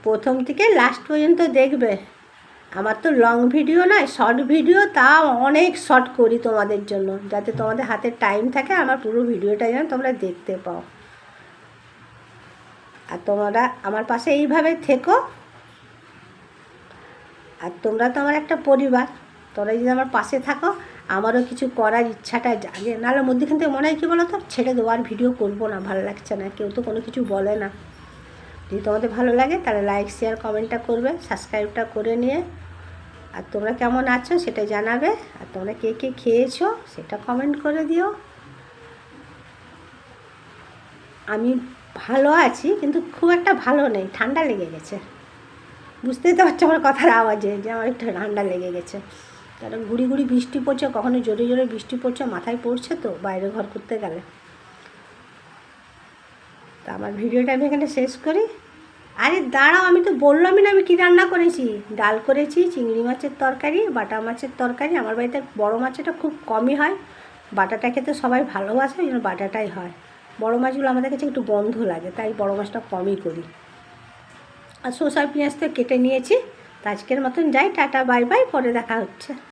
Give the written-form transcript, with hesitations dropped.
প্রথম থেকে লাস্ট পর্যন্ত দেখবে। আমার তো লং ভিডিও নয়, শর্ট ভিডিও, তাও অনেক শর্ট করি তোমাদের জন্য, যাতে তোমাদের হাতে টাইম থাকে আমার পুরো ভিডিওটা যেন তোমরা দেখতে পাও। আর তোমরা আমার পাশে এইভাবে থেকো। আর তোমরা তো আমার একটা পরিবার, তোমরা যদি আমার পাশে থাকো আমারও কিছু করার ইচ্ছাটা জাগে। নাহলে মধ্যেখান থেকে মনে হয় কী বলো তো, ছেড়ে দেবো, আর ভিডিও করবো না, ভালো লাগছে না, কেউ তো কোনো কিছু বলে না। যদি তোমাদের ভালো লাগে তাহলে লাইক শেয়ার কমেন্টটা করবে, সাবস্ক্রাইবটা করে নিয়ে। আর তোমরা কেমন আছো সেটা জানাবে। আর তোমরা কে কে খেয়েছো সেটা কমেন্ট করে দিও। আমি ভালো আছি, কিন্তু খুব একটা ভালো নেই, ঠান্ডা লেগে গেছে। বুঝতেই তো পারছো আমার কথার আওয়াজে যে আমার একটু ঠান্ডা লেগে গেছে। কারণ গুড়ি গুড়ি বৃষ্টি পড়ছে, কখনো জোরে জোরে বৃষ্টি পড়ছে, মাথায় পড়ছে তো বাইরে ঘর করতে গেলে। তা আমার ভিডিওটা আমি এখানে শেষ করি। আরে দাঁড়াও, আমি তো বললামই না আমি কী রান্না করেছি। ডাল করেছি, চিংড়ি মাছের তরকারি, বাটা মাছের তরকারি। আমার বাড়িতে বড় মাছটা খুব কমই হয়, বাটাটা খেতে সবাই ভালোবাসে, ওই জন্য বাটাটাই হয়। বড় মাছগুলো আমাদের কাছে একটু গন্ধ লাগে, তাই বড় মাছটা কমই করি। আর শসা পেঁয়াজ তো কেটে নিয়েছি। তা আজকের মতন যাই, টাটা বাই বাই, পরে দেখা হচ্ছে।